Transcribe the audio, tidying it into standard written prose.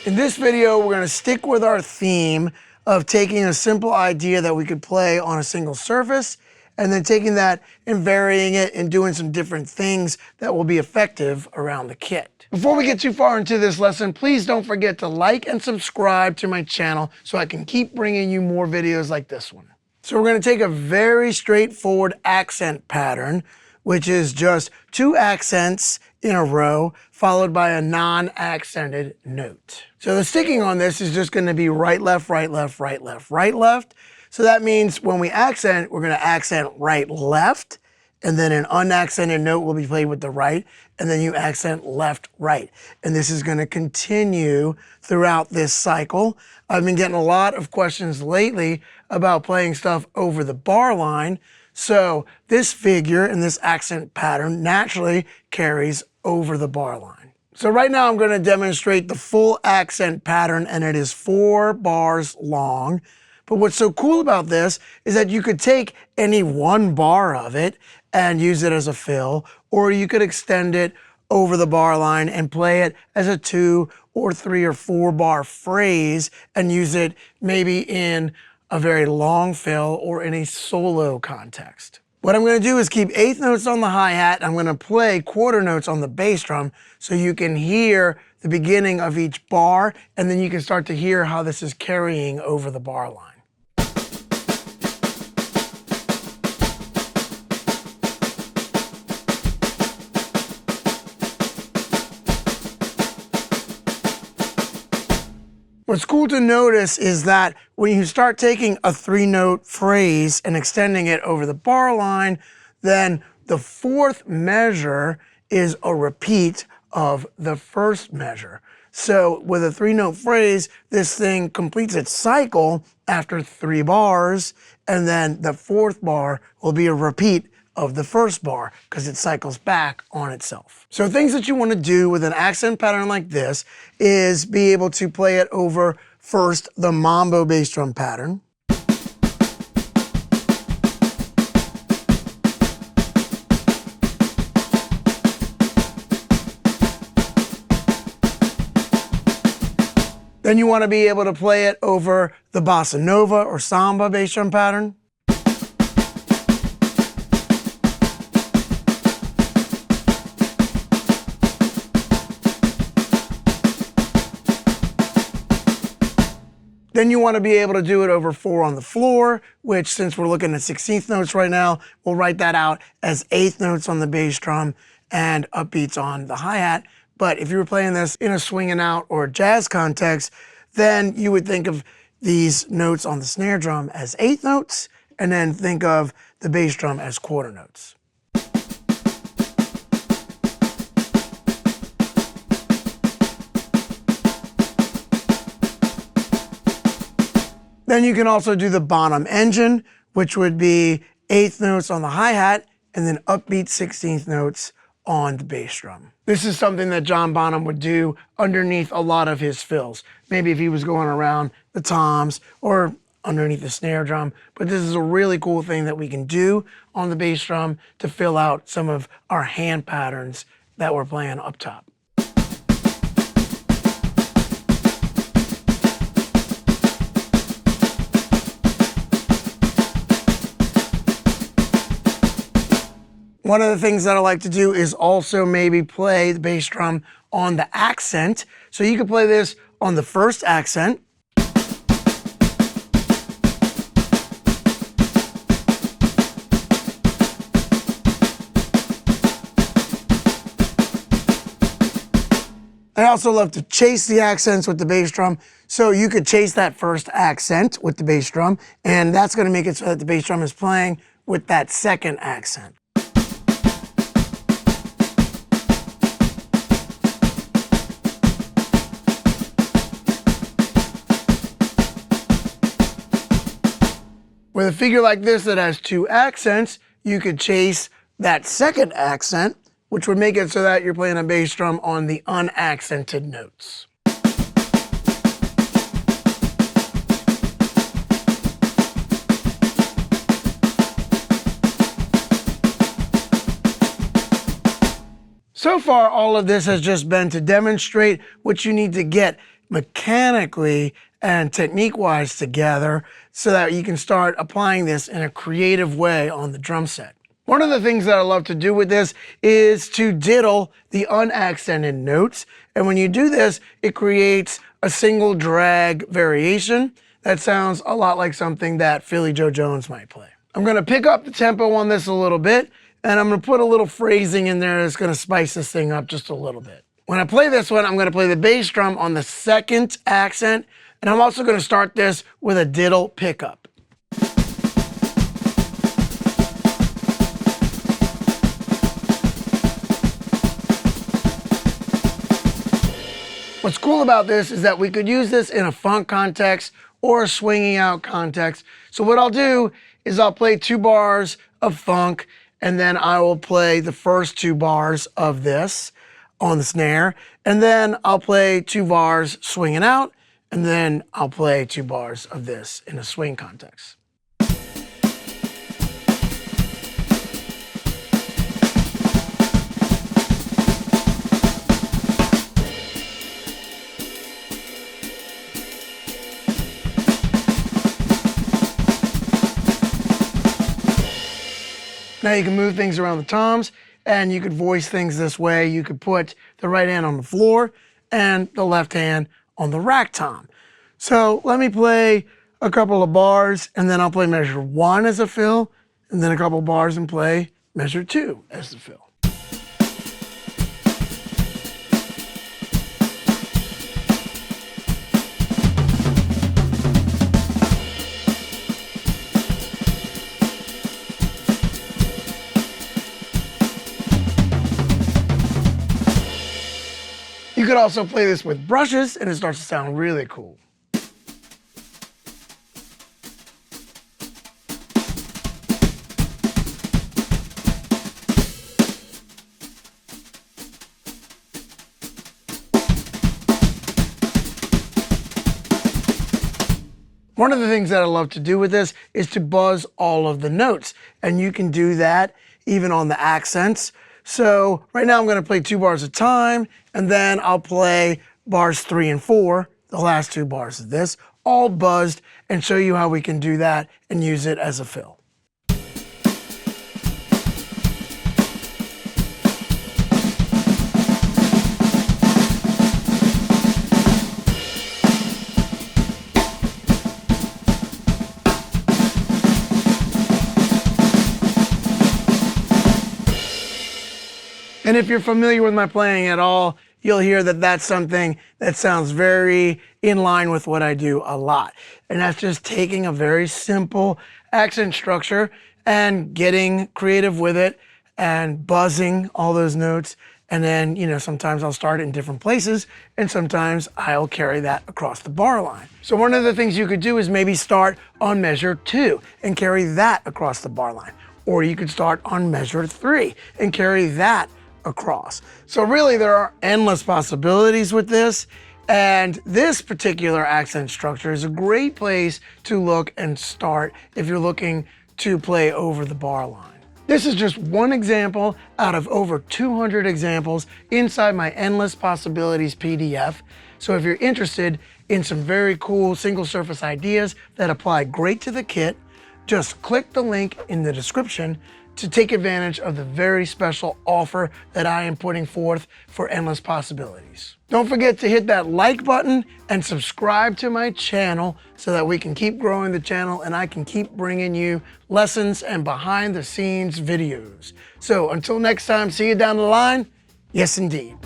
In this video, we're going to stick with our theme of taking a simple idea that we could play on a single surface and then taking that and varying it and doing some different things that will be effective around the kit. Before we get too far into this lesson, please don't forget to like and subscribe to my channel so I can keep bringing you more videos like this one. So we're going to take a very straightforward accent pattern, which is just 2 accents in a row followed by a non-accented note. So the sticking on this is just going to be right, left, right, left, right, left, right, left. So that means when we accent, we're going to accent right, left, and then an unaccented note will be played with the right, and then you accent left, right. And this is going to continue throughout this cycle. I've been getting a lot of questions lately about playing stuff over the bar line. So this figure and this accent pattern naturally carries over the bar line. So right now I'm going to demonstrate the full accent pattern, and it is 4 bars long. But what's so cool about this is that you could take any one bar of it and use it as a fill, or you could extend it over the bar line and play it as a 2 or 3 or 4 bar phrase and use it maybe in a very long fill or in a solo context. What I'm going to do is keep 1/8 notes on the hi-hat. I'm going to play quarter notes on the bass drum so you can hear the beginning of each bar, and then you can start to hear how this is carrying over the bar line. What's cool to notice is that when you start taking a 3-note phrase and extending it over the bar line, then the 4th measure is a repeat of the 1st measure. So with a 3-note phrase, this thing completes its cycle after 3 bars, and then the 4th bar will be a repeat of the 1st bar because it cycles back on itself. So things that you want to do with an accent pattern like this is be able to play it over first the mambo bass drum pattern. Then you want to be able to play it over the bossa nova or samba bass drum pattern. Then you want to be able to do it over 4 on the floor, which, since we're looking at 16th notes right now, we'll write that out as 1/8 notes on the bass drum and upbeats on the hi-hat. But if you were playing this in a swinging out or jazz context, then you would think of these notes on the snare drum as 1/8 notes, and then think of the bass drum as quarter notes. Then you can also do the Bonham engine, which would be 1/8 notes on the hi-hat and then upbeat 16th notes on the bass drum. This is something that John Bonham would do underneath a lot of his fills. Maybe if he was going around the toms or underneath the snare drum. But this is a really cool thing that we can do on the bass drum to fill out some of our hand patterns that we're playing up top. One of the things that I like to do is also maybe play the bass drum on the accent. So you can play this on the 1st accent. I also love to chase the accents with the bass drum. So you could chase that 1st accent with the bass drum, and that's going to make it so that the bass drum is playing with that 2nd accent. With a figure like this that has 2 accents, you could chase that 2nd accent, which would make it so that you're playing a bass drum on the unaccented notes. So far, all of this has just been to demonstrate what you need to get mechanically and technique-wise together so that you can start applying this in a creative way on the drum set. One of the things that I love to do with this is to diddle the unaccented notes. And when you do this, it creates a single drag variation that sounds a lot like something that Philly Joe Jones might play. I'm gonna pick up the tempo on this a little bit, and I'm gonna put a little phrasing in there that's gonna spice this thing up just a little bit. When I play this one, I'm gonna play the bass drum on the second accent, and I'm also gonna start this with a diddle pickup. What's cool about this is that we could use this in a funk context or a swinging out context. So what I'll do is I'll play 2 bars of funk, and then I will play the first 2 bars of this on the snare, and then I'll play 2 bars swinging out, and then I'll play 2 bars of this in a swing context. Now you can move things around the toms, and you could voice things this way. You could put the right hand on the floor and the left hand on the rack tom. So let me play a couple of bars, and then I'll play measure 1 as a fill, and then a couple bars and play measure 2 as the fill. You could also play this with brushes, and it starts to sound really cool. One of the things that I love to do with this is to buzz all of the notes, and you can do that even on the accents. So right now I'm going to play 2 bars at a time, and then I'll play bars 3 and 4, the last 2 bars of this, all buzzed, and show you how we can do that and use it as a fill. And if you're familiar with my playing at all, you'll hear that that's something that sounds very in line with what I do a lot. And that's just taking a very simple accent structure and getting creative with it and buzzing all those notes. And then, sometimes I'll start it in different places, and sometimes I'll carry that across the bar line. So one of the things you could do is maybe start on measure 2 and carry that across the bar line. Or you could start on measure 3 and carry that across. So really there are endless possibilities with this, and this particular accent structure is a great place to look and start if you're looking to play over the bar line. This is just one example out of over 200 examples inside my Endless Possibilities PDF. So if you're interested in some very cool single surface ideas that apply great to the kit, just click the link in the description to take advantage of the very special offer that I am putting forth for Endless Possibilities. Don't forget to hit that like button and subscribe to my channel so that we can keep growing the channel and I can keep bringing you lessons and behind the scenes videos. So until next time, see you down the line. Yes, indeed.